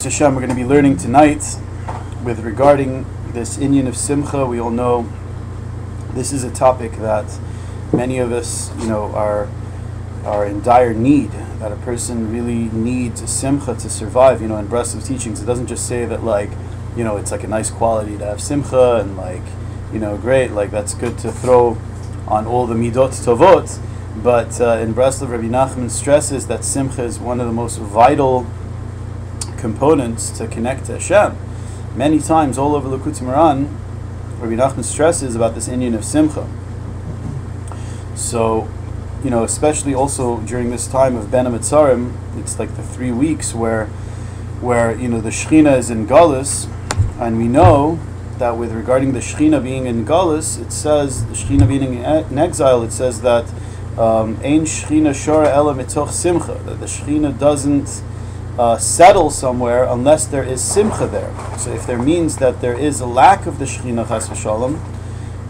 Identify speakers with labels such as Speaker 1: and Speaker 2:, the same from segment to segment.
Speaker 1: Hashem, we're going to be learning tonight with regarding this inyan of Simcha. We all know this is a topic that many of us, are in dire need, that a person really needs a Simcha to survive. In Breslov teachings, it doesn't just say that it's like a nice quality to have Simcha and great, that's good to throw on all the midot tovot. But in Breslov, Rebbe Nachman stresses that Simcha is one of the most vital components to connect to Hashem. Many times, all over Likutei Moharan, Rebbe Nachman stresses about this inyan of Simcha. So, especially also during this time of Ben HaMetzarim, it's like the 3 weeks where the Shechina is in Galus, and we know that with regarding the Shechina being in Galus, it says, the Shechina being in exile, it says that Ein Shechina Shora Ela Mitoch Simcha, that the Shechina doesn't settle somewhere unless there is Simcha there. So if there means that there is a lack of the Shechina Chas v'Shalom,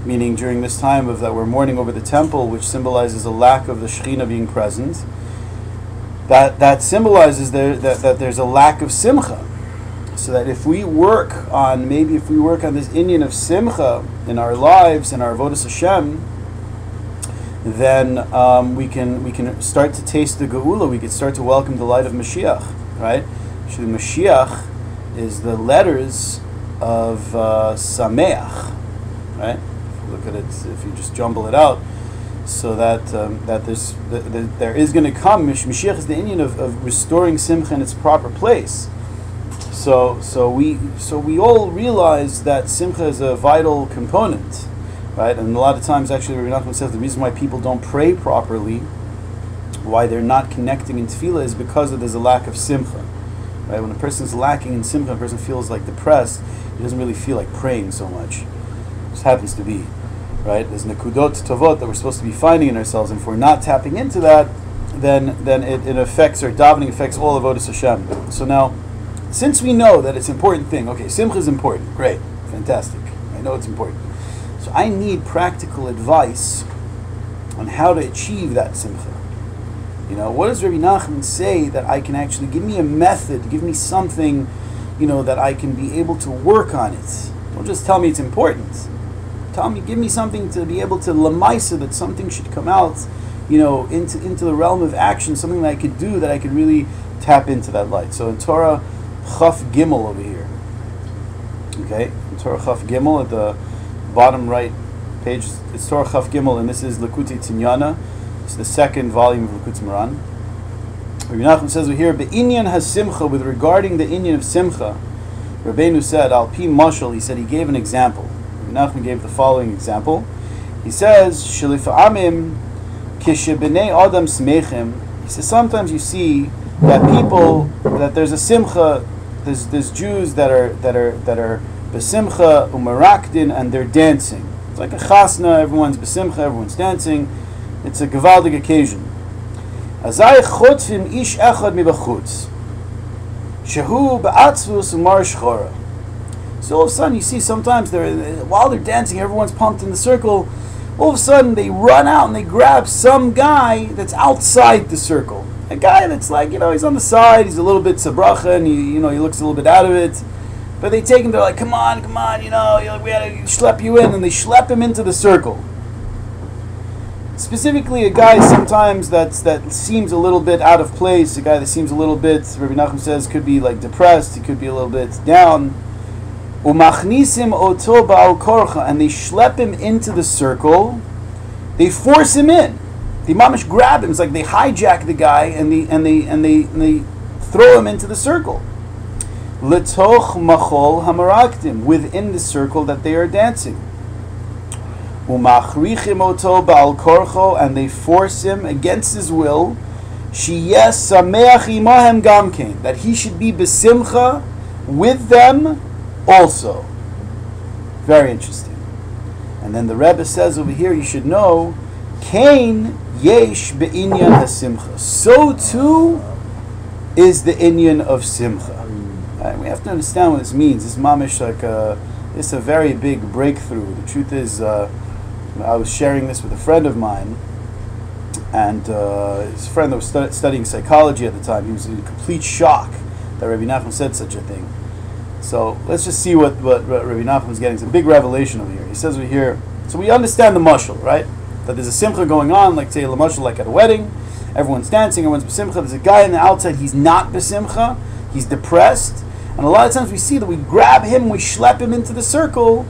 Speaker 1: meaning during this time of that we're mourning over the temple, which symbolizes a lack of the Shechina being present, that symbolizes that there's a lack of Simcha. So that if we work on this inyan of Simcha in our lives, in our avodas Hashem, then we can start to taste the Geula. We can start to welcome the light of Mashiach, right? Actually, Mashiach is the letters of Sameach, right? If you look at it, if you just jumble it out, so that there is going to come Mashiach is the inyan of restoring Simcha in its proper place. So we all realize that Simcha is a vital component, right? And a lot of times, actually, Rebbe Nachman says the reason why people don't pray properly, why they're not connecting in tefillah, is because there's a lack of Simcha, right? When a person's lacking in Simcha, a person feels depressed. He doesn't really feel like praying so much. It just happens to be, right? There's nekudot tovot that we're supposed to be finding in ourselves, and if we're not tapping into that, then it affects, or davening affects all of avodas Hashem. So now, since we know that it's an important thing, okay, Simcha is important, great, fantastic, I know it's important. So I need practical advice on how to achieve that Simcha. What does Rebbe Nachman say that I can actually, give me a method, give me something, that I can be able to work on it. Don't just tell me it's important. Give me something to be able to lamaisa, that something should come out, into the realm of action, something that I could do, that I could really tap into that light. So in Torah Chaf Gimel over here, okay, in Torah Chaf Gimel at the bottom right page, it's Torah Chaf Gimel, and this is Likutei Tinyana. It's the second volume of Likutei Moharan. Rebbe Nachman says over here, Be'inyan has Simcha, with regarding the inyan of Simcha, Rabbeinu said, Al Pi Mashal, he said, he gave an example. Rebbe Nachman gave the following example. He says, Shelifa'amim Kishebnei Adam Smechim. He says, sometimes you see that people, that there's a Simcha, there's Jews that are besimcha umarakdin, and they're dancing. It's like a chasna, everyone's besimcha, everyone's dancing. It's a gevaldig occasion. Azay chotvim ish echad mibachutz, shehu be'atzvus umar shchora. So all of a sudden you see sometimes while they're dancing, everyone's pumped in the circle. All of a sudden they run out and they grab some guy that's outside the circle. A guy that's he's on the side, he's a little bit sabracha, and he looks a little bit out of it. But they take him, they're like, come on, we had to schlep you in, and they schlep him into the circle. Specifically, a guy sometimes that seems a little bit out of place, a guy that seems a little bit, Rebbe Nachman says, could be depressed, he could be a little bit down. Umachnisim oto ba'al korcha, and they schlep him into the circle, they force him in. The mamish grab him. It's like they hijack the guy and they throw him into the circle. Letoch machol hamaraktim, within the circle that they are dancing. Umachrichim oto ba'al korcho, and they force him against his will. Sheyes sameach imahem gamkein, that he should be besimcha with them also. Very interesting. And then the Rebbe says over here, you should know, Kain yesh be'inyan hasimcha. So too is the inyan of simcha. Right? We have to understand what this means. This mamish it's a very big breakthrough. The truth is, I was sharing this with a friend of mine, and his friend that was studying psychology at the time, he was in complete shock that Rebbe Nachman said such a thing. So let's just see what Rebbe Nachman is getting. It's a big revelation over here. He says over here, so we understand the mashal, right? That there's a simcha going on, like say the mashal, like at a wedding, everyone's dancing, everyone's b'simcha. There's a guy on the outside, he's not b'simcha, he's depressed, and a lot of times we see that we grab him, we schlep him into the circle,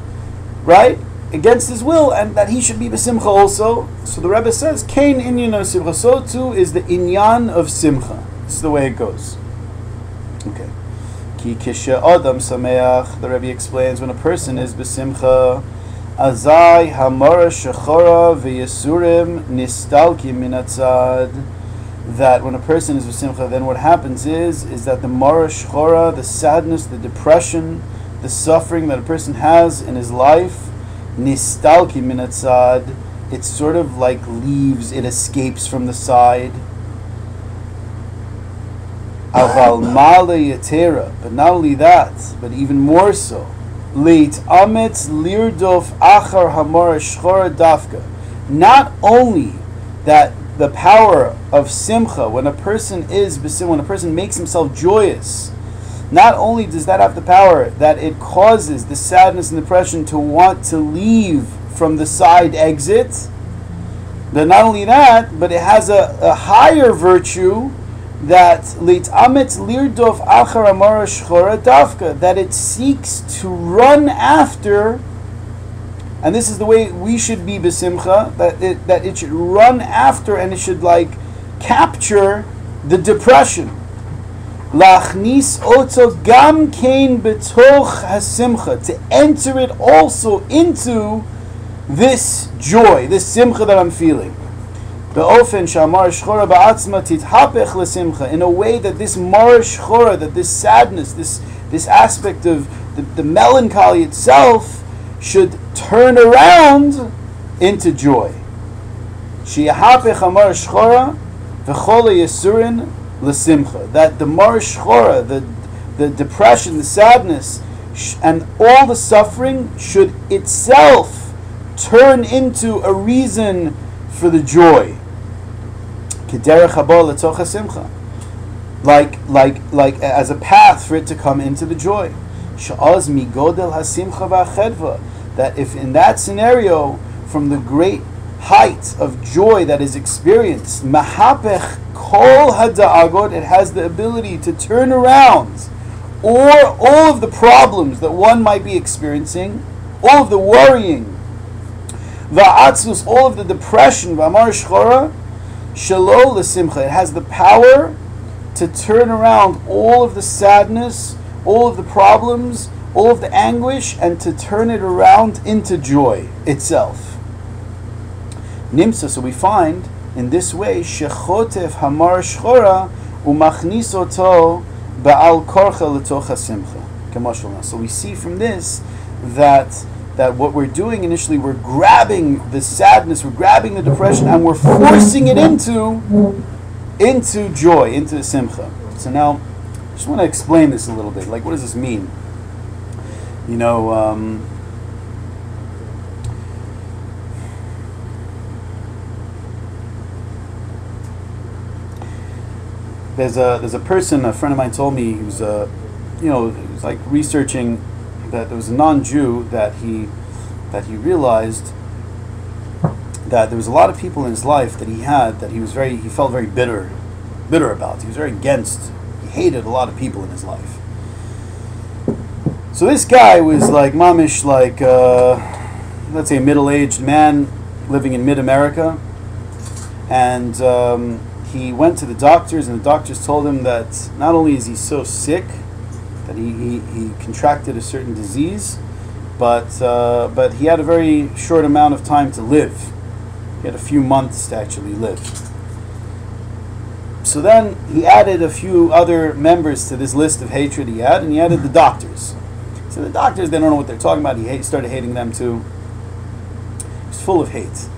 Speaker 1: right, against his will, and that he should be b'simcha also. So the Rebbe says, Kain inyan of simcha. So too is the inyan of simcha. This is the way it goes. Okay. Ki kisha adam sameach. The Rebbe explains, when a person is b'simcha, azai hamara shechora v'yesurim nistalki minatzad. That when a person is b'simcha, then what happens is that the mara shechora, the sadness, the depression, the suffering that a person has in his life, nistalki minatzad, it sort of like leaves, it escapes from the side. Aval male yetera, but not only that, but even more so, leit ametz lirdof achar hamara shchora dafka. Not only that the power of simcha, when a person makes himself joyous, not only does that have the power that it causes the sadness and depression to want to leave from the side exit, but not only that, but it has a higher virtue, that lit'ametz lirdof achar amara shchora dafka, that it seeks to run after, and this is the way we should be b'simcha, that it should run after and it should like capture the depression. Lachnis oto gam kein betoch hasimcha, to enter it also into this joy, this simcha that I'm feeling. Be'ofen shamar shchora ba'atzma tithapech lesimcha, in a way that this mar shchora, that this sadness, this aspect of the melancholy itself should turn around into joy. Sheyahapech amar shchora v'chol yesurin lesimcha, that the mar shchora, the depression, the sadness, and all the suffering should itself turn into a reason for the joy. Kederech haba letoch hasimcha, like as a path for it to come into the joy. Sha'az migodel hasimcha v'achedva, that if in that scenario, from the great height of joy that is experienced, mahapech kol hada'agot, it has the ability to turn around all of the problems that one might be experiencing, all of the worrying, va'atzus, all of the depression, v'amar shchora, shelo l'simcha, it has the power to turn around all of the sadness, all of the problems, all of the anguish, and to turn it around into joy itself. Nimsa, so we find in this way, shechotef hamar shchora umachnis oto ba'al korcha l'toch hasimcha. Kamashal. So we see from this that what we're doing initially, we're grabbing the sadness, we're grabbing the depression, and we're forcing it into joy, into simcha. So now, I just want to explain this a little bit. Like, what does this mean? You know, there's a person, a friend of mine told me, he was he was like researching that there was a non-Jew that he realized that there was a lot of people in his life that he felt very bitter about. He was very against. He hated a lot of people in his life. So this guy was like mamish, like let's say a middle-aged man living in mid-America, and he went to the doctors, and the doctors told him that not only is he so sick that he contracted a certain disease, but he had a very short amount of time to live. He had a few months to actually live. So then he added a few other members to this list of hatred he had, and he added the doctors. So the doctors, they don't know what they're talking about. He started hating them too. He was full of hate.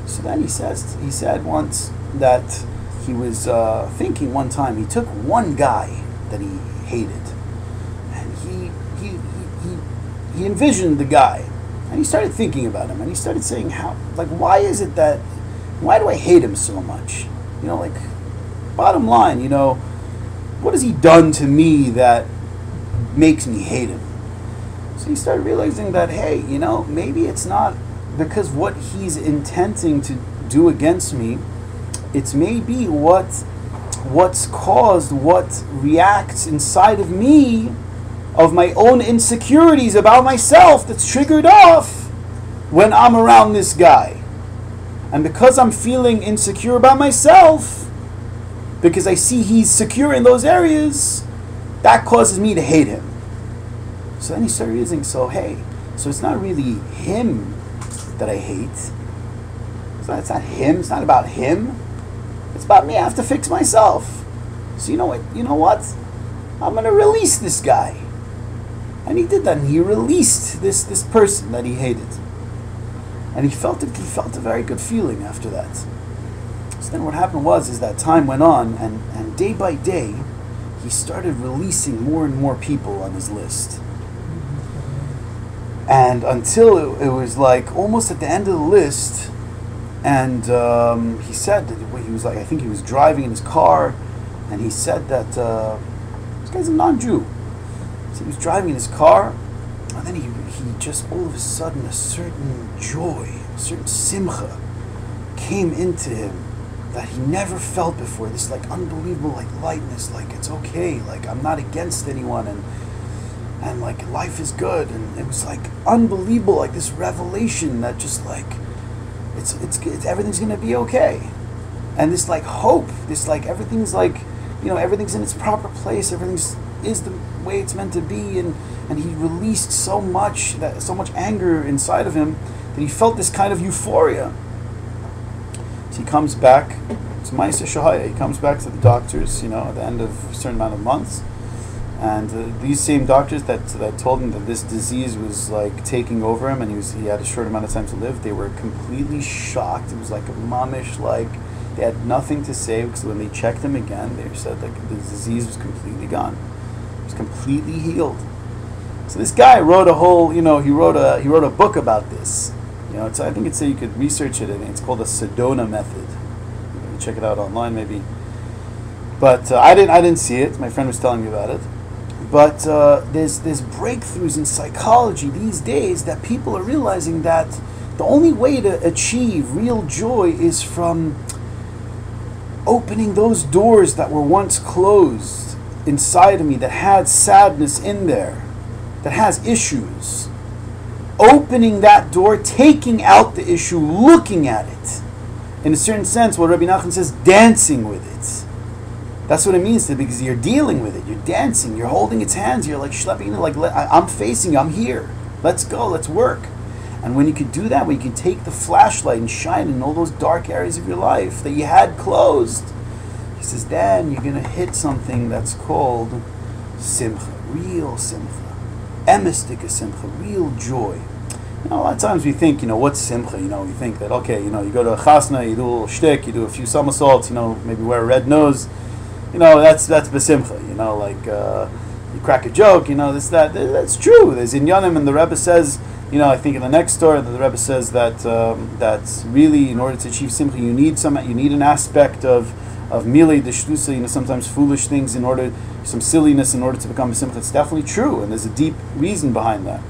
Speaker 1: So then he said once that he was thinking one time, he took one guy that he hated, and he envisioned the guy, and he started thinking about him, and he started saying, why do I hate him so much? Like, bottom line, what has he done to me that makes me hate him? So he started realizing that, hey, maybe it's not because what he's intending to do against me, it's maybe what's caused, what reacts inside of me, of my own insecurities about myself, that's triggered off when I'm around this guy. And because I'm feeling insecure about myself, because I see he's secure in those areas, that causes me to hate him. So then he started realizing, so it's not really him that I hate. It's not him, it's not about him. It's about me. I have to fix myself. So you know what? I'm going to release this guy. And he did that. And he released this person that he hated. And he felt a very good feeling after that. So then what happened is that time went on, and day by day, he started releasing more and more people on his list. And until it was like almost at the end of the list, and he said that he was like, I think he was driving in his car, and he said that this guy's a non-Jew. So he was driving in his car, and then he just all of a sudden a certain joy, a certain simcha came into him that he never felt before. This like unbelievable like lightness, like it's okay, like I'm not against anyone, and like life is good, and it was like unbelievable, like this revelation that just like it's everything's gonna be okay, and this like hope, this like everything's like everything's in its proper place, everything's is the way it's meant to be, and he released so much anger inside of him that he felt this kind of euphoria. So he comes back. It's Ma'aseh Shahaya. He comes back to the doctors, at the end of a certain amount of months. And these same doctors that told him that this disease was like taking over him, and he had a short amount of time to live, they were completely shocked. It was like a mamish, like they had nothing to say, because when they checked him again, they said like the disease was completely gone. It was completely healed. So this guy wrote a whole, he wrote a book about this. I think you could research it. It's called the Sedona method. You can check it out online, maybe. But I didn't see it. My friend was telling me about it. But there's breakthroughs in psychology these days that people are realizing that the only way to achieve real joy is from opening those doors that were once closed inside of me, that had sadness in there, that has issues. Opening that door, taking out the issue, looking at it. In a certain sense, what Rebbe Nachman says, dancing with it. That's what it means, because you're dealing with it. You're dancing. You're holding its hands. You're like schlepping it, like I'm facing you. I'm here. Let's go. Let's work. And when you can do that, when you can take the flashlight and shine in all those dark areas of your life that you had closed, he says, then you're going to hit something that's called Simcha, real Simcha. Emistika Simcha, real joy. A lot of times we think, what's Simcha? We think that, okay, you go to a chasna, you do a little shtick, you do a few somersaults, maybe wear a red nose. That's besimcha. You crack a joke, that's true. There's inyanim, and the Rebbe says, I think in the next story, the Rebbe says that that's really, in order to achieve simcha, you need an aspect of milei deshtusa, sometimes foolish things some silliness in order to become a simcha. It's definitely true, and there's a deep reason behind that.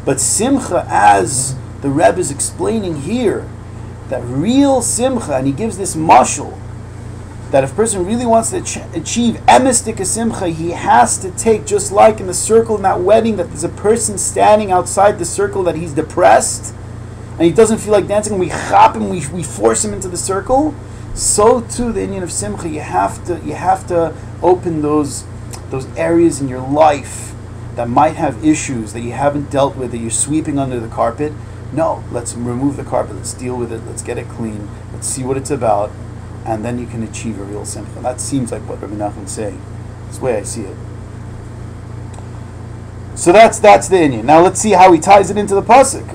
Speaker 1: But simcha, as the Rebbe is explaining here, that real simcha, and he gives this mashal, that if a person really wants to achieve emistika simcha, he has to take, just like in the circle in that wedding, that there's a person standing outside the circle that he's depressed, and he doesn't feel like dancing, and we chop him, we force him into the circle. So too, the inyan of simcha, you have to open those areas in your life that might have issues that you haven't dealt with, that you're sweeping under the carpet. No, let's remove the carpet, let's deal with it, let's get it clean, let's see what it's about, and then you can achieve a real simcha. That seems like what Rebbe Nachman is saying. That's the way I see it. So that's the inyan. Now let's see how he ties it into the pasuk.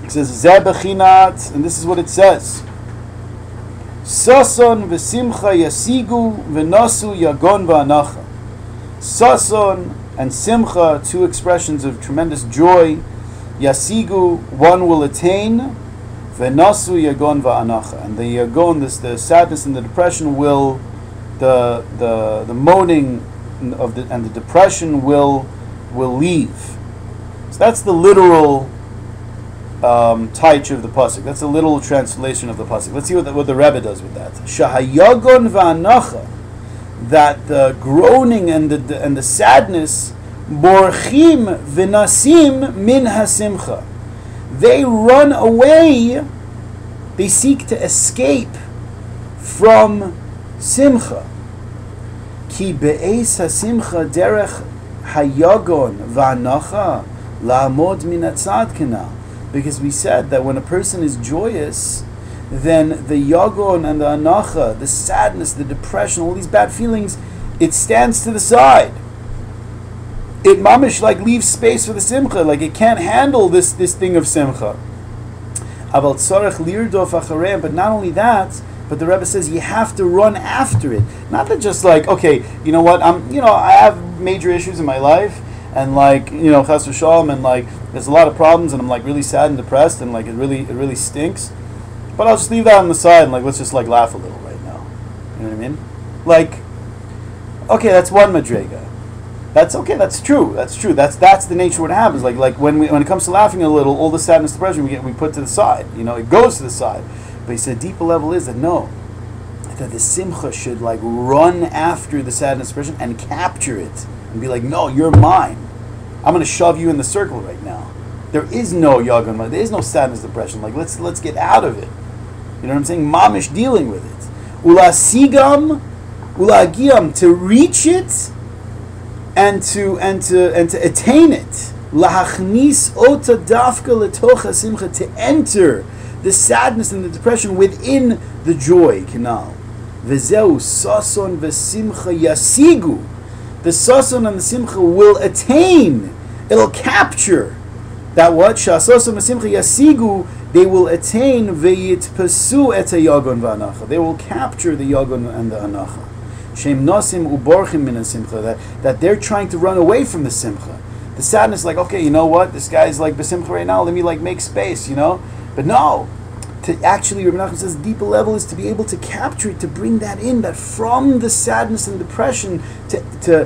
Speaker 1: It says, Zeh bechinat, and this is what it says. Sason v'simcha yasigu v'nasu yagon v'anacha. Sason and simcha, two expressions of tremendous joy. Yasigu, one will attain. V'nasu yagon v'anacha. And the yagon, the sadness and the depression will the moaning of and the depression will leave. So that's the literal taich of the pasuk. That's a literal translation of the pasuk. Let's see what the Rebbe does with that. Shahayagon va'anacha, that the groaning and the sadness, borchim v'nasim min hasimcha, they run away, they seek to escape from simcha. Ki be'es hasimcha derech hayagon va'anacha la'amod min atzad kana. Because we said that when a person is joyous, then the yagon and the anacha, the sadness, the depression, all these bad feelings, it stands to the side. It mamish like leaves space for the simcha, like it can't handle this thing of simcha. Aval tzarech lirdof achareim, but not only that, but the Rebbe says you have to run after it. Not that just like, okay, you know what, I have major issues in my life, and like, chas v'shalom, and like there's a lot of problems, and I'm like really sad and depressed, and like it really stinks. But I'll just leave that on the side, and like let's just like laugh a little right now. You know what I mean? Like, okay, that's one madrega. That's okay. That's true. That's the nature of what happens. Like when it comes to laughing a little, all the sadness, depression we put to the side. It goes to the side. But he said, deeper level is that no, that the simcha should like run after the sadness, depression, and capture it, and be like, no, you're mine. I'm going to shove you in the circle right now. There is no yagan, there is no sadness, depression. Like let's get out of it. You know what I'm saying? Mamish dealing with it. Ula sigam, ula agiam, to reach it and to attain it. Lahachnis ota dafka letocha simcha, to enter the sadness and the depression within the joy canal. Vezeu sason vesimcha yasigu. The sason and the simcha will attain. It'll capture that what shasason vesimcha yasigu. They will attain veyitpasu et yagon v'anacha. They will capture the yagon and the anacha. Shem nasim uborchim min simcha. That they're trying to run away from the simcha. The sadness, like, okay, you know what? This guy's like besimcha right now. Let me like make space, But no, to actually, Rebbe Nachman says, the deeper level is to be able to capture it, to bring that in, that from the sadness and depression to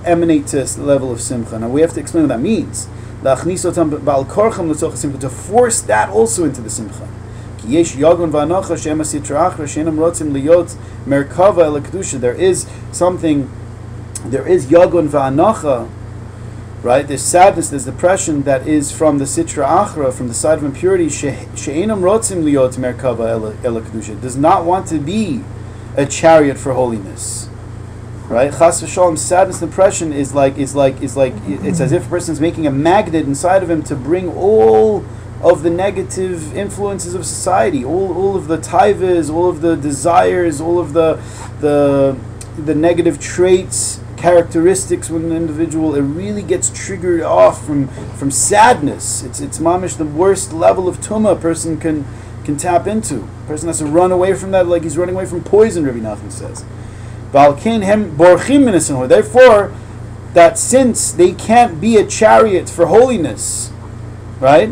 Speaker 1: emanate to this level of simcha. Now we have to explain what that means. To force that also into the simcha. There is yagon va'anacha, right? There's sadness, there's depression that is from the sitra achra, from the side of impurity. Does not want to be a chariot for holiness. Right, chas v'shalom, sadness and depression is like it's as if a person is making a magnet inside of him to bring all of the negative influences of society, all of the taivas, all of the desires, all of the negative traits, characteristics with an individual. It really gets triggered off from sadness. It's mamish the worst level of tumah a person can tap into. A person has to run away from that like he's running away from poison, Rebbe Nachman says. Therefore, that since they can't be a chariot for holiness, right?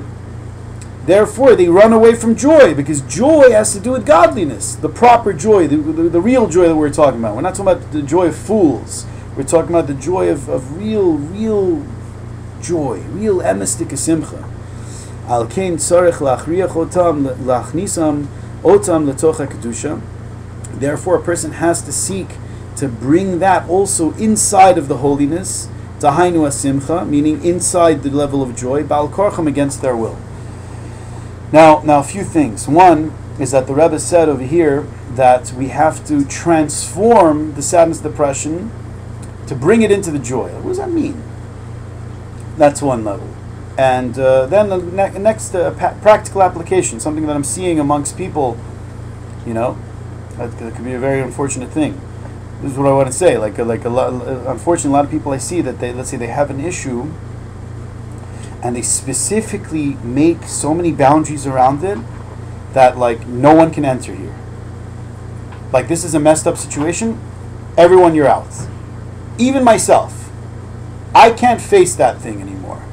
Speaker 1: Therefore, they run away from joy, because joy has to do with godliness, the proper joy, the real joy that we're talking about. We're not talking about the joy of fools. We're talking about the joy of real joy, real emistik simcha. Al kein tzarech lachriach otam lachnisam otam letocha kedusha. Therefore, a person has to seek to bring that also inside of the holiness, tahainu asimcha, meaning inside the level of joy, bal korcham, against their will. Now, a few things. One is that the Rebbe said over here that we have to transform the sadness, depression, to bring it into the joy. What does that mean? That's one level. And then the next practical application, something that I'm seeing amongst people, that could be a very unfortunate thing. This is what I want to say. Unfortunately, a lot of people I see that let's say they have an issue, and they specifically make so many boundaries around it that like no one can enter here. Like, this is a messed up situation. Everyone, you're out. Even myself, I can't face that thing anymore.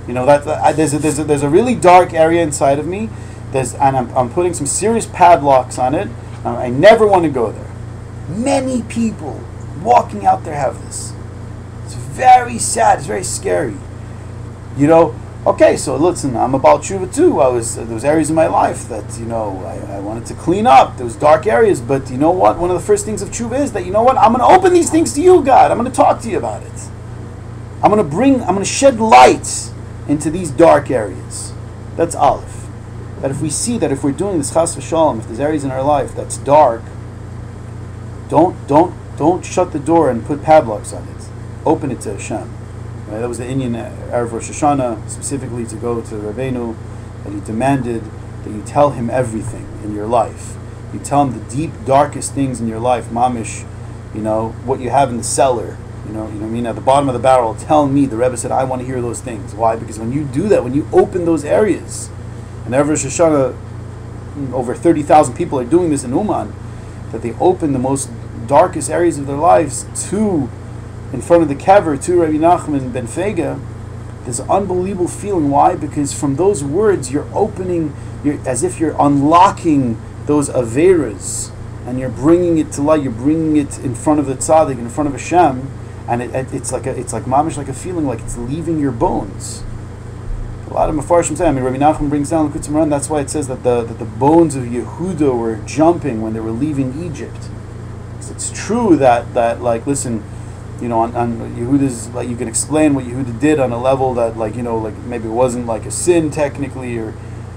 Speaker 1: There's a really dark area inside of me. And I'm putting some serious padlocks on it. I never want to go there. Many people walking out there have this. It's very sad. It's very scary. Okay, so listen, I'm about tshuva too. There was areas in my life that, I wanted to clean up. There was dark areas, but you know what? One of the first things of tshuva is that, I'm going to open these things to you, God. I'm going to talk to you about it. I'm going to shed light into these dark areas. That's Aleph. That if we see that if we're doing this chas v'shalom, if there's areas in our life that's dark, don't shut the door and put padlocks on it. Open it to Hashem. Right? That was the Indian Erev Rosh Hashanah, specifically to go to Rabbeinu, that he demanded that you tell him everything in your life. You tell him the deep, darkest things in your life, mamish, what you have in the cellar, at the bottom of the barrel, tell me. The Rebbe said, I want to hear those things. Why? Because when you do that, when you open those areas, and Erev Rosh Hashanah, over 30,000 people are doing this in Uman, that they open the most darkest areas of their lives in front of the kever to Rebbe Nachman ben Fega. There's an unbelievable feeling. Why? Because from those words you're as if you're unlocking those averas, and you're bringing it to light. You're bringing it in front of the tzaddik, in front of Hashem, and it's like mamish, like a feeling like it's leaving your bones. A lot of Mefarshim say, Rabbi Nachman brings down the Kutzim, that's why it says that the bones of Yehuda were jumping when they were leaving Egypt. So it's true that listen, on Yehuda's, like, you can explain what Yehuda did on a level that, maybe it wasn't like a sin technically,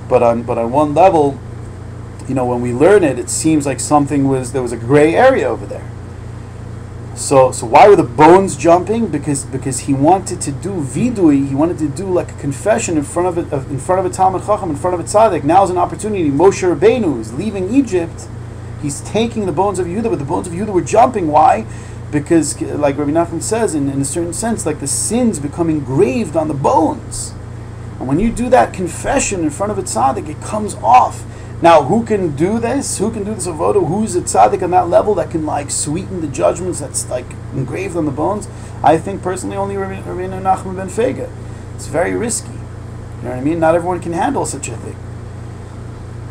Speaker 1: but on one level, when we learn it, it seems like there was a gray area over there. So why were the bones jumping? Because he wanted to do vidui. He wanted to do like a confession in front of a Talmid Chacham, in front of a tzaddik. Now is an opportunity. Moshe Rabbeinu is leaving Egypt. He's taking the bones of Yehuda, but the bones of Yehuda were jumping. Why? Because, like Rabbi Nachman says, in a certain sense, like the sins become engraved on the bones. And when you do that confession in front of a tzaddik, it comes off. Now, who can do this? Who can do this avodah? Who's a tzaddik on that level that can sweeten the judgments that's engraved on the bones? I think personally only Rebbe Nachman ben Fega. It's very risky. You know what I mean? Not everyone can handle such a thing.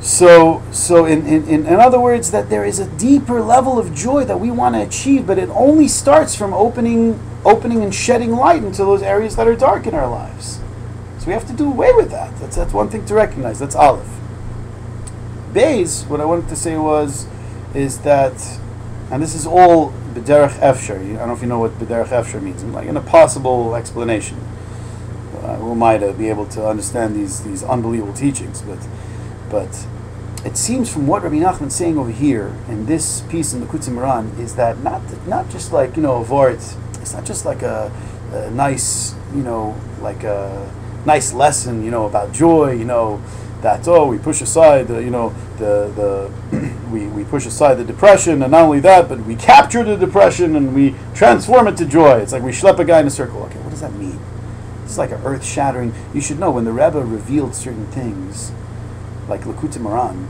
Speaker 1: So in other words, that there is a deeper level of joy that we want to achieve, but it only starts from opening and shedding light into those areas that are dark in our lives. So we have to do away with that. That's one thing to recognize. That's Aleph. Beis, what I wanted to say is that, and this is all b'derech efshar. I don't know if you know what b'derech efshar means. Like an impossible explanation. Who am I to be able to understand these unbelievable teachings? But it seems from what Rabbi Nachman is saying over here in this piece in the Kutzim Moran is that not just like Vort. It's not just like a nice like a nice lesson about joy. That we push aside we push aside the depression, and not only that, but we capture the depression and we transform it to joy. It's like we schlep a guy in a circle. Okay, what does that mean? It's like an earth-shattering. You should know when the Rebbe revealed certain things, like Likutei Moharan,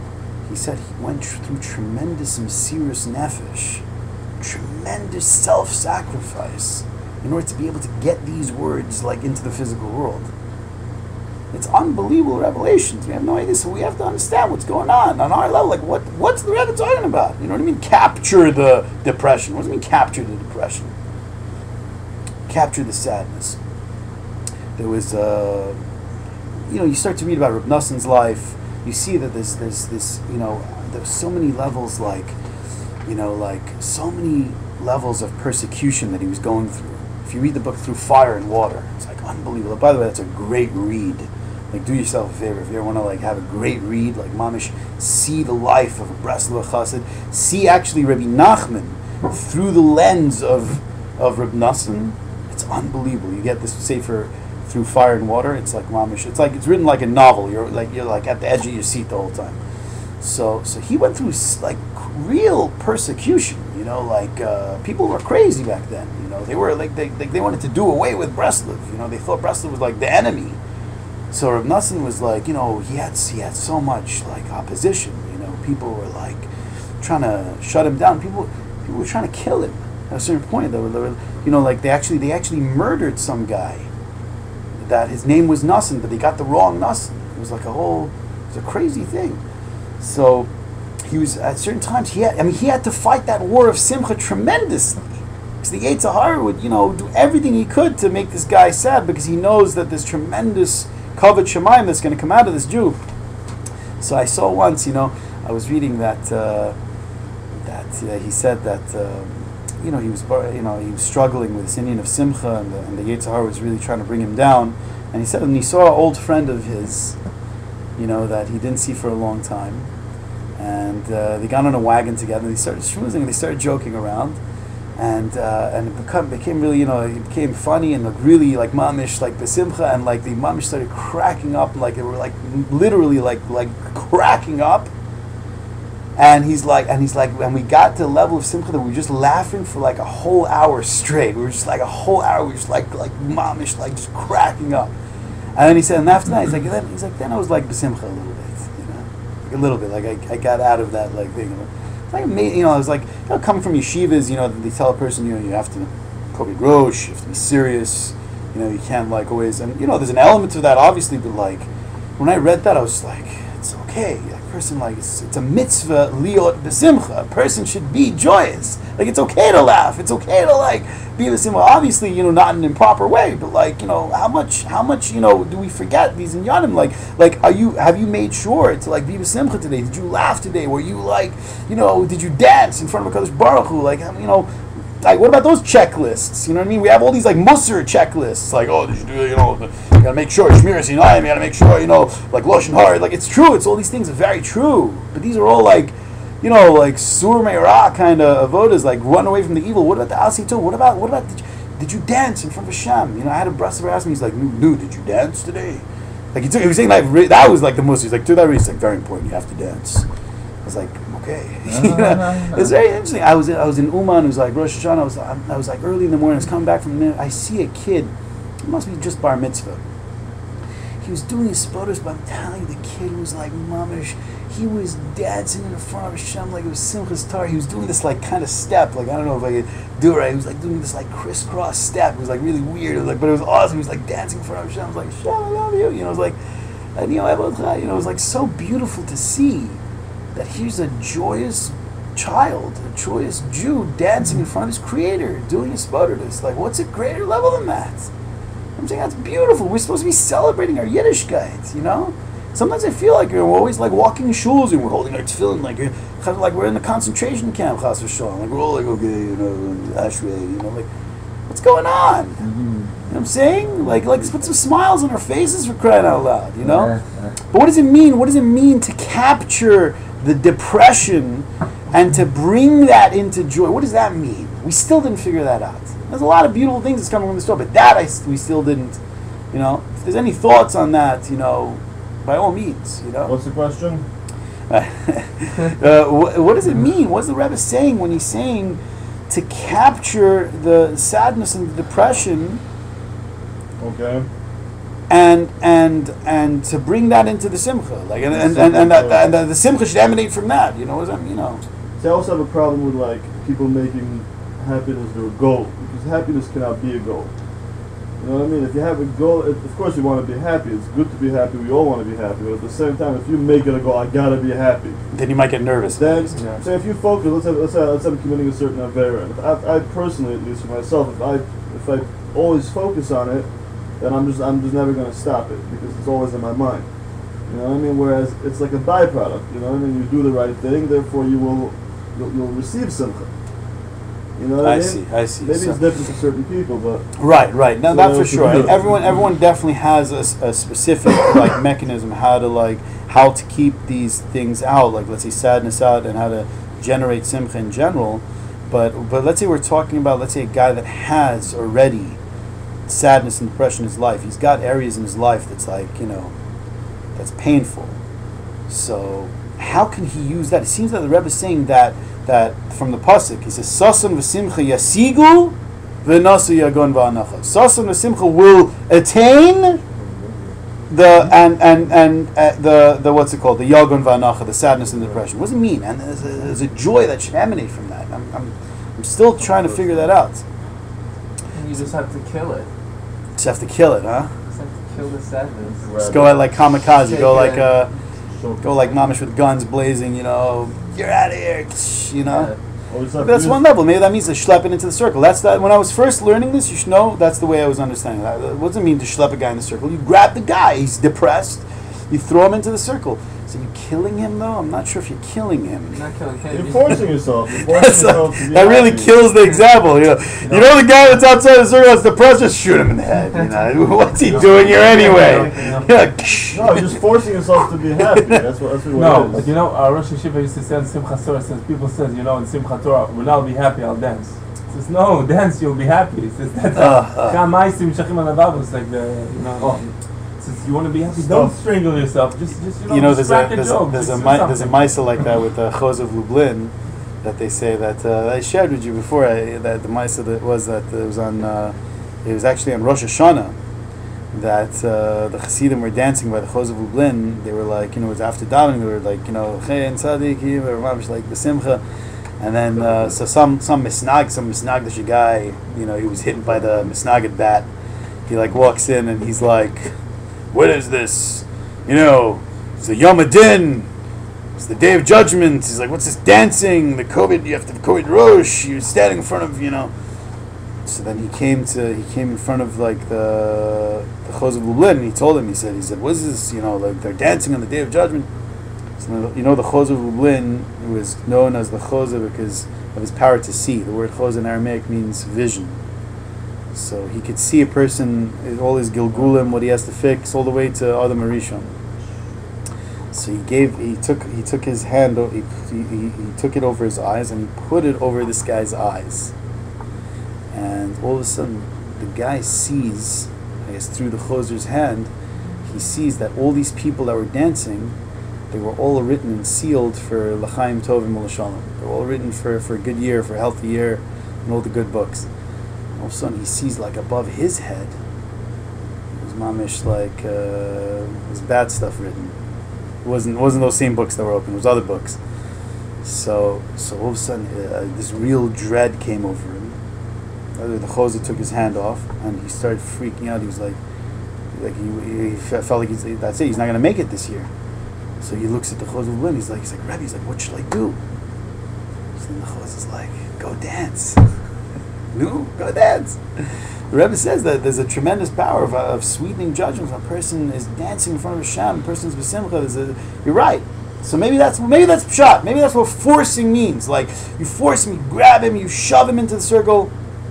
Speaker 1: he said he went through tremendous mesirus nefesh, tremendous self-sacrifice, in order to be able to get these words into the physical world. It's unbelievable revelations. We have no idea, so we have to understand what's going on our level. Like, what's the Rebbe talking about? You know what I mean? Capture the depression. What does it mean, capture the depression? Capture the sadness. There was, you start to read about Reb Noson's life. You see that there's so many levels, so many levels of persecution that he was going through. If you read the book Through Fire and Water, it's unbelievable. By the way, that's a great read. Do yourself a favor if you ever want to have a great read, mamish, see the life of a Breslov chassid, see actually Rebbe Nachman through the lens of Reb Noson. It's unbelievable. You get this sefer Through Fire and Water. It's like mamish. It's written like a novel. You're at the edge of your seat the whole time. So he went through real persecution. People were crazy back then. They were they wanted to do away with Breslov. They thought Breslov was the enemy. So Reb Noson was he had so much opposition. People were trying to shut him down. People were trying to kill him. At a certain point, they were they actually murdered some guy. That his name was Noson, but they got the wrong Noson. It was it was a crazy thing. So he was at certain times he had to fight that war of Simcha tremendously. Because the Yetzer Hara would, do everything he could to make this guy sad, because he knows that there's tremendous kavod shemayim that's going to come out of this Jew. So I saw once, I was reading that he said that he was struggling with this Indian of Simcha, and the Yetzer Hara was really trying to bring him down. And he said, and he saw an old friend of his, that he didn't see for a long time, and they got on a wagon together. And they started schmoozing, and they started joking around. And it became really, it became funny and really like mamish, like besimcha, and like the mamish started cracking up, like they were like literally like cracking up. And he's like, and we got to the level of simcha that we were just laughing for like a whole hour straight. We were just like a whole hour, we were just like mamish, like just cracking up. And then he said, and after that, then I was like besimcha a little bit, like a little bit, like I got out of that like thing. Like, it was like, coming from yeshivas, they tell a person, you have to kobe grosh, you have to be serious, you can't like always, and there's an element to that obviously, but like, when I read that, I was like, it's okay, a person like, it's a mitzvah liot besimcha, a person should be joyous, like it's okay to laugh, it's okay to like, be besimcha, obviously, not in an improper way, but like, how much, do we forget these inyanim, like, have you made sure to like be besimcha today, did you laugh today, were you like, did you dance in front of a Kadosh Baruch Hu, like, like, what about those checklists? You know what I mean? We have all these like Musar checklists. Like, did you do? You gotta make sure Shmiras Yinayim. You gotta make sure like Lashon Hara. Like, it's true. It's all these things are very true. But these are all like, like Sur Meirah kind of avodas. Like, run away from the evil. What about the Asi too? What about? Did you dance in front of Hashem? I had a Breslov ask me. He's like, no, did you dance today? Like, he was saying like that was like the Musar. He's like, to that reason, it's like very important. You have to dance. I was like, okay. It's very interesting. I was in Uman. It was like Rosh Hashanah. I was like early in the morning. I was coming back from there. I see a kid. It must be just bar mitzvah. He was doing his spotters, but I'm telling you, the kid was like mamish. He was dancing in the front of Hashem like it was Simchas Torah. He was doing this like kind of step. Like, I don't know if I could do it right. He was like doing this like crisscross step. It was like really weird. It was like, but it was awesome. He was like dancing in front of Hashem. I was like, Hashem, I love you. It was like, and it was like so beautiful to see that here's a joyous child, a joyous Jew dancing in front of his Creator, doing his spotters. Like, what's a greater level than that? I'm saying that's beautiful. We're supposed to be celebrating our Yiddishkeit, Sometimes I feel like we're always like walking in shuls and we're holding our tefillin like we're in the concentration camp, chas v'shalom. Like we're all like, okay, ashrei, like, what's going on? Mm-hmm. You know what I'm saying? Like let's put some smiles on our faces for crying out loud, But what does it mean? What does it mean to capture the depression and to bring that into joy? What does that mean? We still didn't figure that out. There's a lot of beautiful things that's coming from the store, but that we still didn't. If there's any thoughts on that, by all means,
Speaker 2: What's the question?
Speaker 1: What does it mean? What's the Rebbe saying when he's saying to capture the sadness and the depression?
Speaker 2: Okay.
Speaker 1: And to bring that into the simcha, like and the simcha should emanate from that. What does that mean?
Speaker 2: See, I also have a problem with like people making happiness their goal, because happiness cannot be a goal. You know what I mean? If you have a goal, of course you want to be happy. It's good to be happy. We all want to be happy. But at the same time, if you make it a goal, I gotta be happy.
Speaker 1: Then you might get nervous.
Speaker 2: Then, so if you focus, let's say I'm committing a certain avera. I personally, at least for myself, if I always focus on it, then I'm just never gonna stop it because it's always in my mind. You know what I mean? Whereas it's like a byproduct. You know what I mean? You do the right thing, therefore you'll receive something. You know what I mean?
Speaker 1: I see.
Speaker 2: Maybe it's different for certain people, but
Speaker 1: right. No, that's for sure. Everyone definitely has a specific like mechanism how to keep these things out, like let's say sadness out, and how to generate simcha in general. But let's say we're talking about a guy that has already sadness and depression in his life. He's got areas in his life that's that's painful. So how can he use that? It seems that the Rebbe is saying that from the pasuk, he says, "Sasan v'simcha yasigu v'nasu yagon v'anacha." Sasan v'simcha will attain the what's it called? The yagon v'anacha, the sadness and depression. What does it mean? And there's a joy that should emanate from that. I'm still trying to figure that out.
Speaker 3: And you just have to kill it.
Speaker 1: Just have to kill it, huh?
Speaker 3: Just have to kill the sadness.
Speaker 1: Just go at like kamikaze. Go like mamish with guns blazing. you're out of here, you know.
Speaker 2: Or it's not
Speaker 1: That's
Speaker 2: used-
Speaker 1: one level. Maybe that means to schlep it into the circle. That's that. When I was first learning this, you should know that's the way I was understanding that. What does it mean to schlep a guy in the circle? You grab the guy. He's depressed. You throw him into the circle. So you killing him though? I'm not sure if you're killing him.
Speaker 3: You're not killing him.
Speaker 2: You're forcing yourself. You're forcing
Speaker 1: That's
Speaker 2: yourself to be
Speaker 1: that really
Speaker 2: happy.
Speaker 1: kills the example. You know the guy that's outside the circle that's depressed. Just shoot him in the head. You know what's he doing here anyway?
Speaker 2: No, you're just forcing yourself to be happy. That's what
Speaker 4: No,
Speaker 2: it
Speaker 4: but
Speaker 2: is.
Speaker 4: you know, our Rosh Hashiva used to say in Simcha Torah, says, people says, you know, in Simcha Torah, when I'll be happy, I'll dance. He says, no, dance, you'll be happy. He says, that's it's like the, you know, since you want to be happy, don't strangle yourself. Just
Speaker 1: You know,
Speaker 4: just
Speaker 1: there's
Speaker 4: crack
Speaker 1: a
Speaker 4: joke.
Speaker 1: there's a
Speaker 4: Just
Speaker 1: mi- there's a
Speaker 4: something.
Speaker 1: Maisa like that with the Chos of Lublin that they say that I shared with you before. That the Maisa that was on it was actually on Rosh Hashanah that the Hasidim were dancing by the Chos of Lublin. They were like, you know, it was after davening. They were like, you know, Hey and Tzaddik, or like the Simcha. And then so some misnagdish guy, you know, he was hit by the misnagid bat. He like walks in and he's like, what is this? You know, it's the Yom Adin. It's the Day of Judgment. He's like, what's this dancing? The COVID, you have to have COVID Rosh. You're standing in front of, you know. So then he came in front of like the Chos of Lublin, and he told him, he said, what is this? You know, like they're dancing on the Day of Judgment. So, you know, the Chos of Lublin was known as the Chosa because of his power to see. The word Chosa in Aramaic means vision. So he could see a person, all his Gilgulim, what he has to fix, all the way to Adam Arishon. So he took his hand, he took it over his eyes and he put it over this guy's eyes. And all of a sudden, the guy sees, I guess through the Choser's hand, he sees that all these people that were dancing, they were all written and sealed for L'chaim Tov and Shalom. They were all written for a good year, for a healthy year, and all the good books. All of a sudden, he sees like above his head, it was mamish like was bad stuff written. It wasn't those same books that were open. It was other books. So all of a sudden, this real dread came over him. The Chosa took his hand off, and he started freaking out. He was like he felt like that's it. He's not going to make it this year. So he looks at the Chosa of Lynn. He's like, Rebbe, what should I do? So then the Chosa's like, go dance. No, go dance. The Rebbe says that there's a tremendous power of sweetening judgments. When a person is dancing in front of a sham, a person's b'simcha. You're right. So maybe that's pshat. Maybe that's what forcing means. Like you force him, you grab him, you shove him into the circle.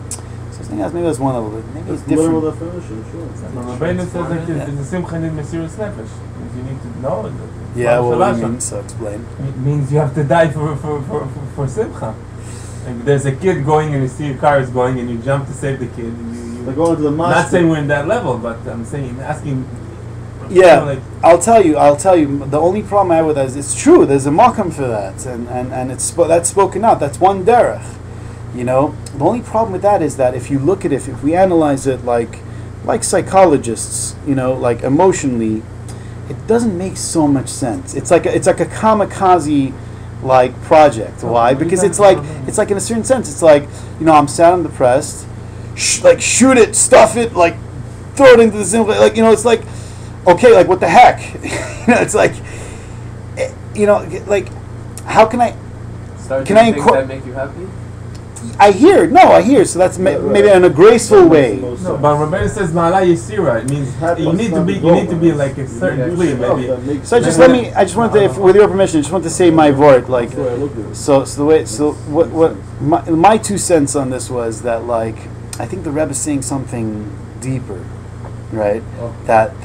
Speaker 1: So I was thinking maybe that's one level, but maybe it's
Speaker 2: That's the literal
Speaker 1: different.
Speaker 2: definition, sure.
Speaker 4: But Rabbi says like the Simcha in Mesiras Nefesh. You need to know.
Speaker 1: Yeah, well, what do you mean? So explain.
Speaker 4: It means you have to die for Simcha. Like there's a kid going and you see a car is going and you jump to save the kid. And
Speaker 2: They're going to the mosque.
Speaker 4: not saying we're in that level, but I'm saying asking.
Speaker 1: Yeah,
Speaker 4: like,
Speaker 1: I'll tell you. The only problem I have with that is it's true. There's a makam for that, and it's that's spoken out. That's one derech. You know, the only problem with that is that if you look at it, if we analyze it like psychologists, you know, like emotionally, it doesn't make so much sense. It's like a kamikaze like project. Why? Because it's like in a certain sense, it's like, you know, I'm sad, I'm depressed. Like shoot it, stuff it, like throw it into the simple. Like, you know, it's like, okay, like what the heck? You know, it's like, you know, like how can I?
Speaker 3: Start
Speaker 1: Can
Speaker 3: doing
Speaker 1: I
Speaker 3: things
Speaker 1: inco-
Speaker 3: that make you happy?
Speaker 1: I hear. So that's maybe in a graceful way.
Speaker 4: no, but Rabbi says Ma'ala Yisira. It means you need to be like a certain plea, maybe.
Speaker 1: So I just wanted to, with your permission, I just want to say my word. Like, what my 2 cents on this was that, like, I think the Rebbe is saying something deeper, right? That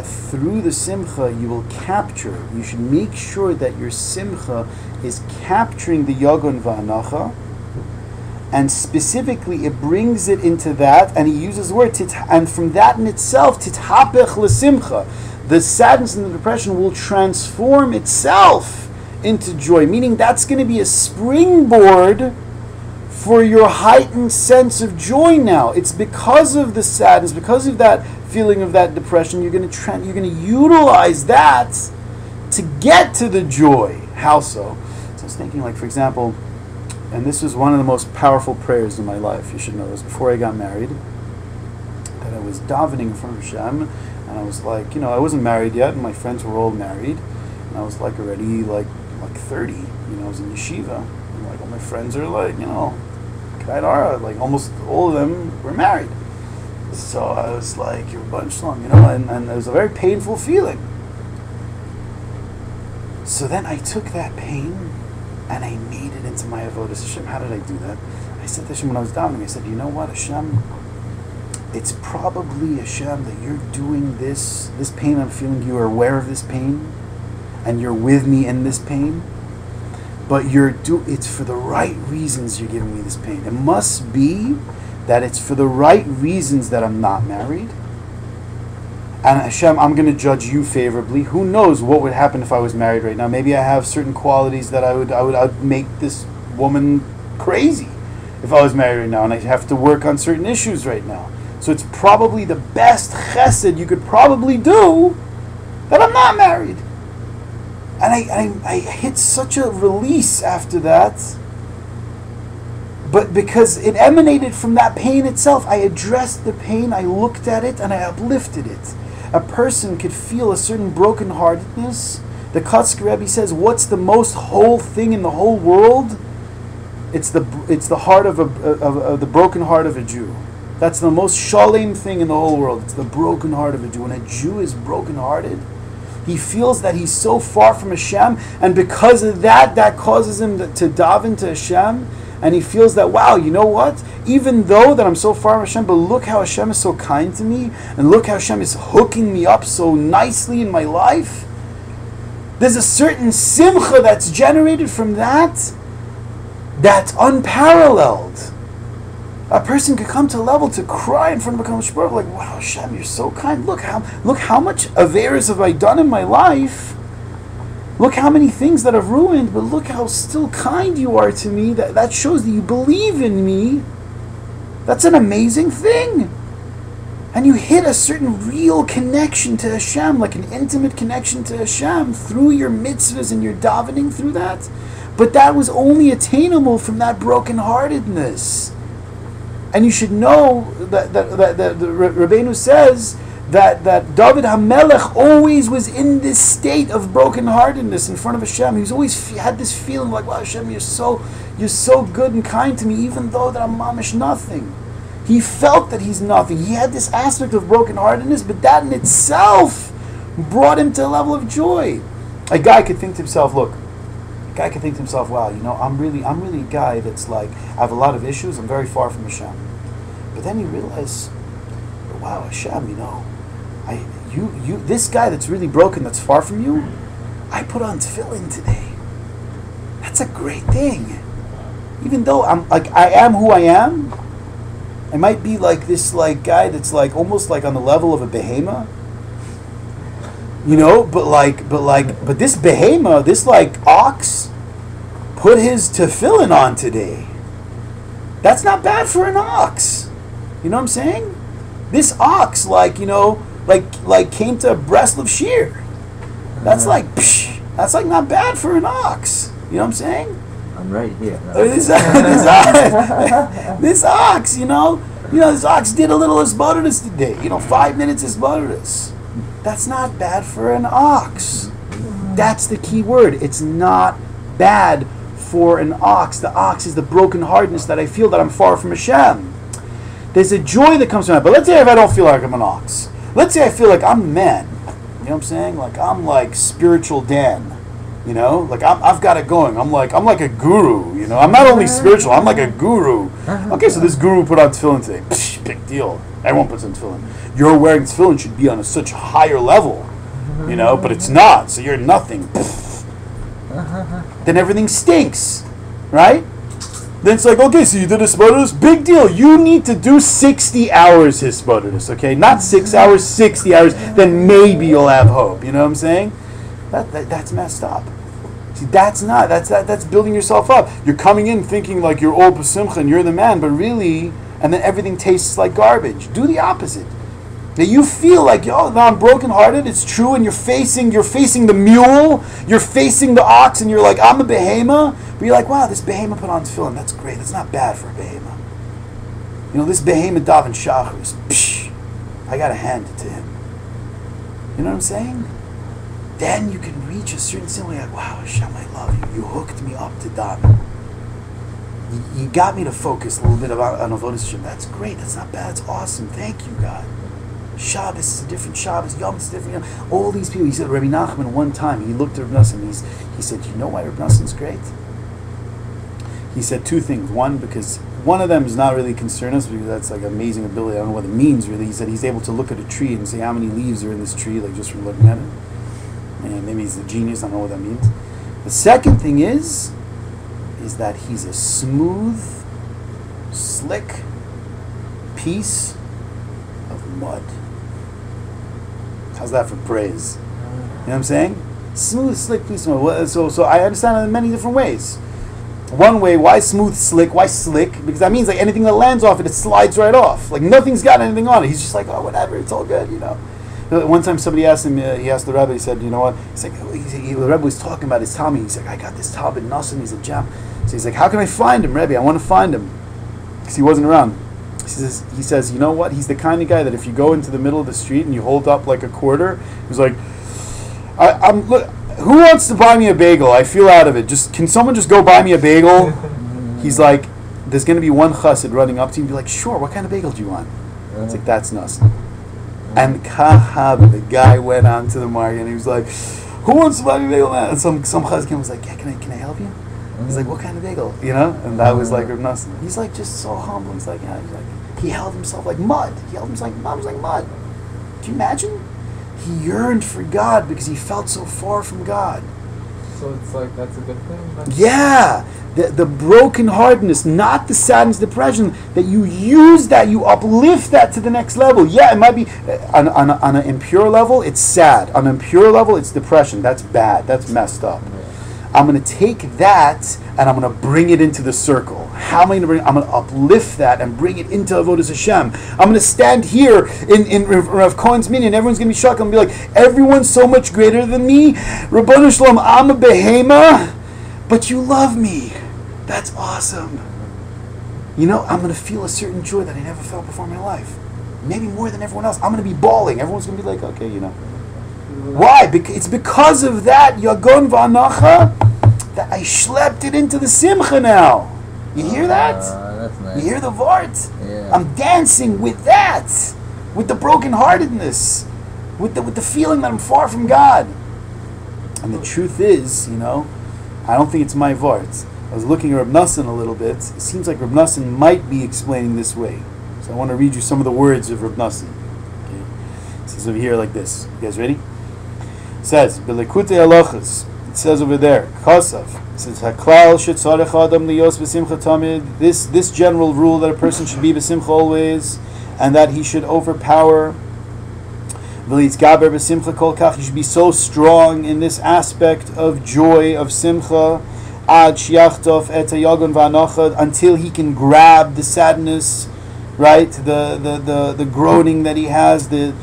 Speaker 1: through the simcha you will capture. You should make sure that your simcha is capturing the yagon va'anacha, and specifically it brings it into that, and he uses the word and from that in itself tithapech l'simcha. The sadness and the depression will transform itself into joy, meaning that's going to be a springboard for your heightened sense of joy now. It's because of the sadness, because of that feeling of that depression, you're going to utilize that to get to the joy. How so? So I was thinking, like, for example, and this was one of the most powerful prayers in my life, you should know. It was before I got married, that I was davening in front of Hashem, and I was like, you know, I wasn't married yet, and my friends were all married, and I was like already, like, like 30. I was in yeshiva, and like all my friends are like, Kaidara, like almost all of them were married. So I was like, you're a bunch long, and it was a very painful feeling. So then I took that pain and I made it into my avodah Hashem. How did I do that? I said to Hashem when I was davening, I said, you know what, Hashem? It's probably, Hashem, that you're doing this pain I'm feeling, you are aware of this pain, and you're with me in this pain, but it's for the right reasons you're giving me this pain. It must be that it's for the right reasons that I'm not married. And Hashem, I'm going to judge you favorably. Who knows what would happen if I was married right now? Maybe I have certain qualities that I would make this woman crazy if I was married right now, and I have to work on certain issues right now. So it's probably the best chesed you could probably do that I'm not married. And I hit such a release after that. But because it emanated from that pain itself, I addressed the pain, I looked at it, and I uplifted it. A person could feel a certain brokenheartedness. The Kotzker Rebbe says, what's the most whole thing in the whole world? It's the heart of the broken heart of a Jew. That's the most shalem thing in the whole world. It's the broken heart of a Jew. When a Jew is brokenhearted, he feels that he's so far from Hashem, and because of that causes him to daven to Hashem, and he feels that, wow, you know what? Even though that I'm so far from Hashem, but look how Hashem is so kind to me, and look how Hashem is hooking me up so nicely in my life. There's a certain simcha that's generated from that's unparalleled. A person could come to a level to cry in front of a Kadosh Baruch Hu, like, wow, Hashem, you're so kind. Look how much averos have I done in my life. Look how many things that I've ruined, but look how still kind you are to me. That shows that you believe in me. That's an amazing thing. And you hit a certain real connection to Hashem, like an intimate connection to Hashem through your mitzvahs and your davening through that. But that was only attainable from that brokenheartedness. And you should know that Rabbeinu says that David HaMelech always was in this state of brokenheartedness in front of Hashem. He's always had this feeling like, wow, Hashem, you're so good and kind to me, even though that I'm mamish nothing. He felt that he's nothing. He had this aspect of brokenheartedness, but that in itself brought him to a level of joy. A guy could think to himself, wow, I'm really a guy that's like, I have a lot of issues, I'm very far from Hashem. But then you realize, wow, Hashem, this guy that's really broken, that's far from you, I put on tefillin today. That's a great thing. Even though I am who I am, I might be like this guy that's like almost like on the level of a behemoth. But this behemoth, this ox, put his tefillin on today. That's not bad for an ox. You know what I'm saying? This ox, came to Breslov Shiur. That's that's not bad for an ox. You know what I'm saying?
Speaker 5: I'm right here.
Speaker 1: This ox, this ox did a little hisbodedus today. 5 minutes hisbodedus. That's not bad for an ox. That's the key word. It's not bad for an ox. The ox is the brokenheartedness that I feel that I'm far from Hashem. There's a joy that comes from that. But let's say if I don't feel like I'm an ox. Let's say I feel like I'm the man. You know what I'm saying? Like I'm like spiritual Dan. I've got it going. I'm like a guru. I'm not only spiritual. I'm like a guru. Okay, so this guru put on tefillin today. Psh, big deal. Everyone puts on tefillin. Your wearing tefillin should be on a such higher level, but it's not. So you're nothing. Then everything stinks, right? Then it's like, okay, so you did hisbodedus, big deal. You need to do 60 hours hisbodedus, okay? Not 6 hours, 60 hours. Then maybe you'll have hope. You know what I'm saying? That's messed up. See, that's building yourself up. You're coming in thinking like you're all b'simcha and you're the man, but really, and then everything tastes like garbage. Do the opposite. That you feel like, now I'm brokenhearted, it's true, and you're facing the mule, you're facing the ox, and you're like, I'm a behemoth, but you're like, wow, this behemoth put on tefillin, that's great, that's not bad for a behemoth. This behemoth daven shachris, I gotta hand it to him. You know what I'm saying? then you can reach a certain simcha, like, wow, Hashem, I love you. You hooked me up to daven. You got me to focus a little bit on Avodas Hashem. That's great. That's not bad. That's awesome. Thank you, God. Shabbos is a different Shabbos. Yom is different. Yom. All these people. He said, Rebbe Nachman one time, he looked at Rebbe Nachman, he said, you know why Rebbe Nachman's great? He said two things. One, because one of them is not really concern us, because that's like amazing ability. I don't know what it means really. He said he's able to look at a tree and say how many leaves are in this tree, like just from looking at it. And maybe he's a genius. I don't know what that means. The second thing is that he's a smooth, slick piece of mud. How's that for praise? You know what I'm saying? Smooth, slick piece of mud. So I understand it in many different ways. One way, why smooth, slick? Why slick? Because that means like anything that lands off it, it slides right off. Like nothing's got anything on it. He's just like, oh, whatever, it's all good, you know. One time somebody asked him, he asked the Rebbe, he said, you know what? He's like, the Rebbe was talking about his Tommy. He's like, I got this Talmud Nassim, he's a jam. So he's like, how can I find him, Rebbe? I want to find him. Because he wasn't around. He says, you know what? He's the kind of guy that if you go into the middle of the street and you hold up like a quarter, he's like, look, who wants to buy me a bagel? I feel out of it. Can someone just go buy me a bagel? He's like, there's going to be one chassid running up to you and be like, sure, what kind of bagel do you want? It's like, that's Nassim. And Kahab, the guy went on to the market and he was like, who wants to buy me a bagel, man? And some chazkin was like, yeah, can I help you? He's like, what kind of bagel? You know? And that was like Reb Nachman. He's like just so humble. He's like, yeah, he held himself like mud. He held himself like mud. Can you imagine? He yearned for God because he felt so far from God.
Speaker 3: So it's like, that's a good thing?
Speaker 1: Yeah! The brokenheartedness, not the sadness, depression, that you use that, you uplift that to the next level. Yeah, it might be, on an impure level, it's sad. On an impure level, it's depression. That's bad. That's messed up. Yeah. I'm going to take that and I'm going to bring it into the circle. How am I going to bring it? I'm going to uplift that and bring it into Avodas Hashem. I'm going to stand here in Rav Cohen's minyan. Everyone's going to be shocked and be like, everyone's so much greater than me. Rabbanu Shalom, I'm a behema, but you love me. That's awesome. You know, I'm going to feel a certain joy that I never felt before in my life. Maybe more than everyone else. I'm going to be bawling. Everyone's going to be like, okay, you know. Why? It's because of that Yagon V'Anacha that I schlepped it into the Simcha now. You hear that?
Speaker 5: That's nice.
Speaker 1: You hear the Vart?
Speaker 5: Yeah.
Speaker 1: I'm dancing with that, with the brokenheartedness, with the feeling that I'm far from God. And the truth is, you know, I don't think it's my Vart. I was looking at Reb Nachman a little bit. It seems like Reb Nachman might be explaining this way. So I want to read you some of the words of Reb Nachman. Okay. It says over here like this. You guys ready? It says, B'lekutei halachos. It says over there, Kosav. It says, Haklal shetzarech adam liyos b'simcha tamid. This general rule that a person should be b'simcha always, and that he should overpower. V'litzgaber b'simcha kol kach. He should be so strong in this aspect of joy, of simcha, ad shiachtof et hayagon v'anachad, until he can grab the sadness, right? The groaning that he has, the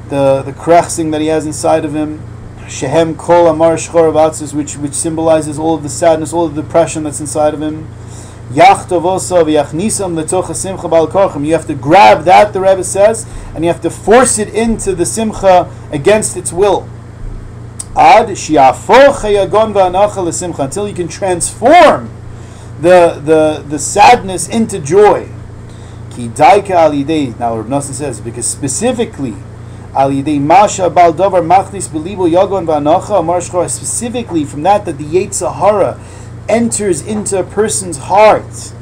Speaker 1: krechsing that he has inside of him. Shehem kol amar shchor avatzis, which symbolizes all of the sadness, all of the depression that's inside of him. Yachtov osa v'yachnisam letoch hasimcha bal korchem. You have to grab that, the Rebbe says, and you have to force it into the simcha against its will. Ad shiafoch hayagon v'anacha l'simcha, until you can transform the sadness into joy. Ki daika al yidei. Now Rebbe Nachman says, because specifically al yidei masha bal davar machnis belibo yagon v'anacha amar shchor, specifically from that the Yetzer Hara enters into a person's heart,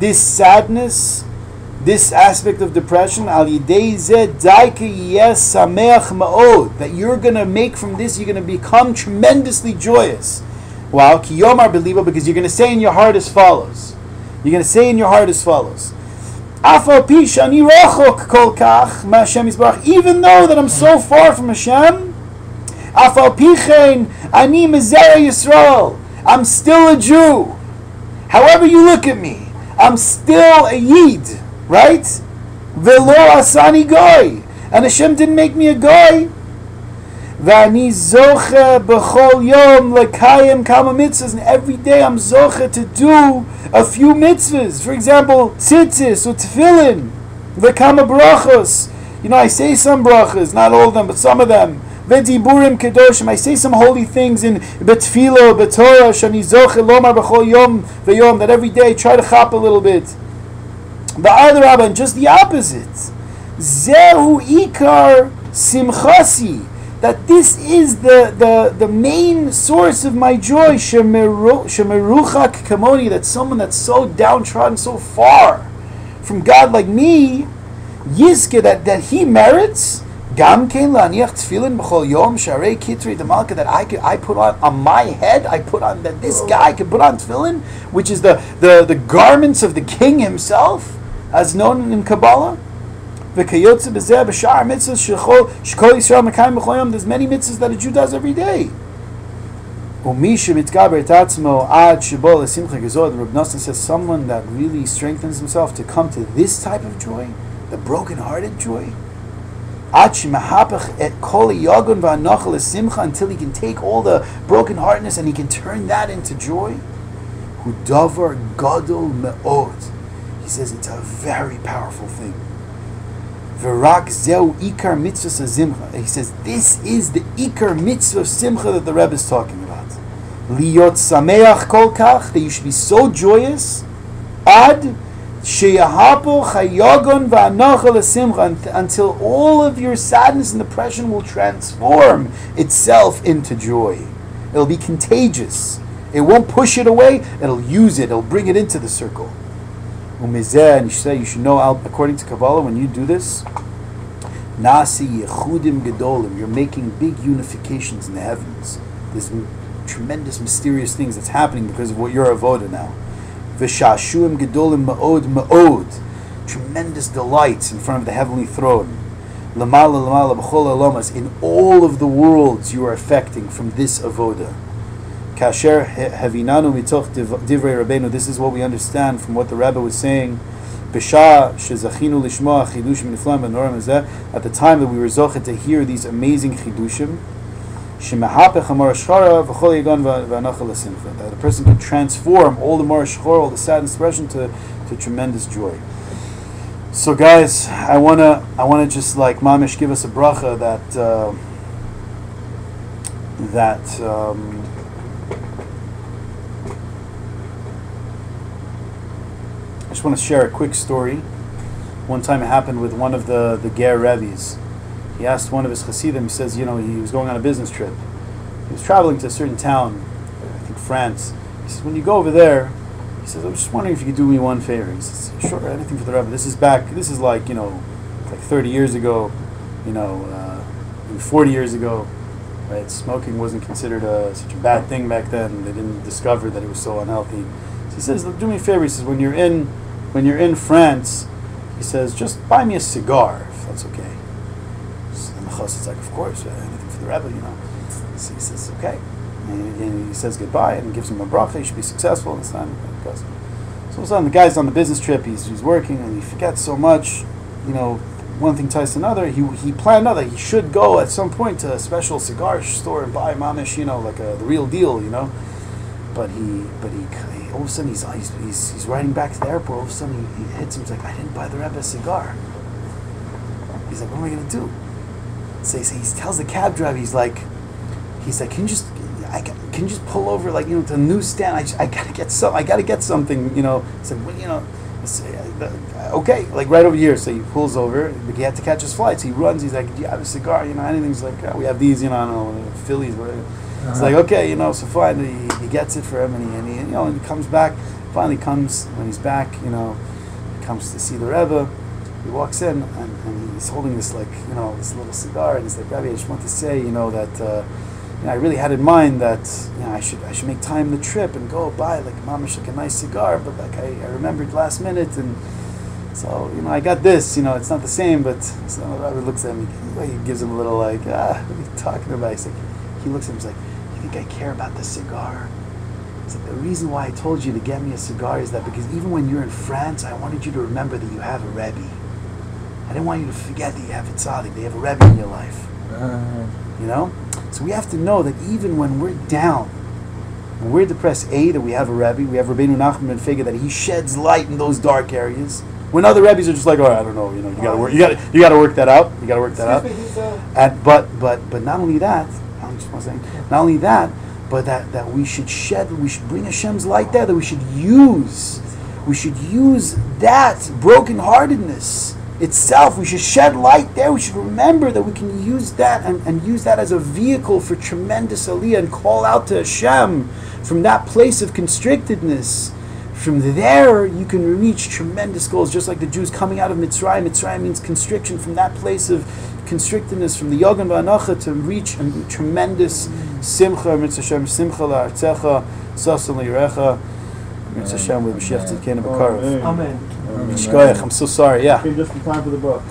Speaker 1: this sadness, this aspect of depression, al yidei zeh daika yes sameach ma'od, that you're going to make from this, you're going to become tremendously joyous. Wow, ki yomar belibo, because you're going to say in your heart as follows. You're going to say in your heart as follows. Afal pi shani rachok kol kach ma Hashem yisbarach, even though that I'm so far from Hashem, afal pi chen ani mezera Yisrael, I'm still a Jew. However you look at me, I'm still a Yid, right? Velo asani goy, and Hashem didn't make me a goy. V'ani zoche b'chol yom lekayim kama mitzvahs, and every day I'm zoche to do a few mitzvahs. For example, tzitzis or tefillin, v'kama brachos. You know, I say some brachos, not all of them, but some of them. v'diburim kedoshim. I say some holy things in betfilo, betorah, shani zoche lomar b'chol yom v'yom, that every day I try to chop a little bit. V'adrabah, and just the opposite. Zehu ikar simchasi, that this is the main source of my joy. Shemeruchak kamoni, that someone that's so downtrodden, so far from God like me, Yizke, that he merits. Gam kein laniach tefillin b'chol yom sharei kitri demalka, that I put on my head. I put on that this guy can put on tefillin, which is the garments of the king himself, as known in Kabbalah. There's many mitzvahs that a Jew does every day. The Rebbe Nachman says someone that really strengthens himself to come to this type of joy, the broken-hearted joy, until he can take all the broken-heartedness and he can turn that into joy. He says it's a very powerful thing. V'rak zeu ikar mitzvah simcha. He says this is the ikar mitzvah of simcha that the Rebbe is talking about. Liyot sameach kol kach, that you should be so joyous, ad sheyahapo chayagon v'anocha l'simcha, until all of your sadness and depression will transform itself into joy. It'll be contagious. It won't push it away. It'll use it. It'll bring it into the circle. And you should know, according to Kabbalah, when you do this, Nasi Yechudim Gedolim, you're making big unifications in the heavens. There's tremendous, mysterious things that's happening because of what you're avoda now. V'shashuim Gedolim Ma'od Ma'od, tremendous delights in front of the heavenly throne. Lamala Lamala B'chol Alomas, in all of the worlds you are affecting from this avoda. Kasher Havinanu mitoch divrei Rabbeinu. This is what we understand from what the Rebbe was saying. B'shah shezachinu lishmoa chidushim niflam b'noram hazeh. At the time that we were zochet to hear these amazing chidushim, shemahapech hamar shchara v'chol yagon v'anachal l'simcha. That a person can transform all the mar shchor, all the sadness, depression to tremendous joy. So, guys, I wanna just like mamish give us a bracha that. I just want to share a quick story. One time it happened with one of the Ger Rebbe's. He asked one of his Hasidim, he says, he was going on a business trip. He was traveling to a certain town, I think France. He says, when you go over there, he says, I'm just wondering if you could do me one favor. He says, sure, anything for the Rebbe. This is like 30 years ago, 40 years ago. Right? Smoking wasn't considered such a bad thing back then. They didn't discover that it was so unhealthy. So he says, do me a favor. He says, when you're in France, he says, just buy me a cigar, if that's okay. So the Mechas is like, of course, anything for the Rebbe, So he says, okay. And he says goodbye and gives him a bracha. He should be successful. And so all of a sudden, the guy's on the business trip. He's working and he forgets so much. One thing ties to another. He planned out that he should go at some point to a special cigar store and buy mamish, like the real deal, But he all of a sudden he's riding back to the airport. All of a sudden he hits him. He's like, I didn't buy the Rebbe a cigar. He's like, what am I gonna do? So he tells the cab driver. He's like, can you just pull over to the newsstand? I gotta get something. He said, well, okay, right over here. So he pulls over. But he had to catch his flight. So he runs. He's like, do you have a cigar? Anything? He's like, we have these. I don't know, Phillies. Whatever. It's like, okay, so fine. He gets it for him, and he comes back. Finally comes when he's back. He comes to see the Rebbe. He walks in and he's holding this this little cigar, and he's like, Rabbi, I just want to say that I really had in mind that I should make time the trip and go buy mamish a nice cigar, but I remembered last minute, and so I got this. It's not the same, but so the Rabbi looks at me. He gives him a little what are you talking about? He looks at him. He's like, you think I care about the cigar? It's like, the reason why I told you to get me a cigar is that because even when you're in France, I wanted you to remember that you have a Rebbe. I didn't want you to forget that you have a tzaddik, that you have a Rebbe in your life. So we have to know that even when we're down, when we're depressed, that we have a Rebbe, we have Rebbe Nachman ben Fega, that he sheds light in those dark areas. When other Rebbes are just like, I don't know, you gotta work that out. You gotta work that out. but not only that, I'm just saying, not only that, but that we should bring Hashem's light there, that we should use that brokenheartedness itself. We should shed light there. We should remember that we can use that and use that as a vehicle for tremendous aliyah and call out to Hashem from that place of constrictedness. From there, you can reach tremendous goals, just like the Jews coming out of Mitzrayim. Mitzrayim means constriction. From that place of constrictedness, from the Yogan V'Anacha, to reach a tremendous Simcha, Mitzvah Hashem, Simcha La'artzecha, Sasan Li'Recha, Mitzvah Hashem with Mashiach Tzidkenu B'Karov.
Speaker 3: Amen.
Speaker 1: Mishkoyach, I'm so sorry, yeah.
Speaker 2: Came just in time for the book.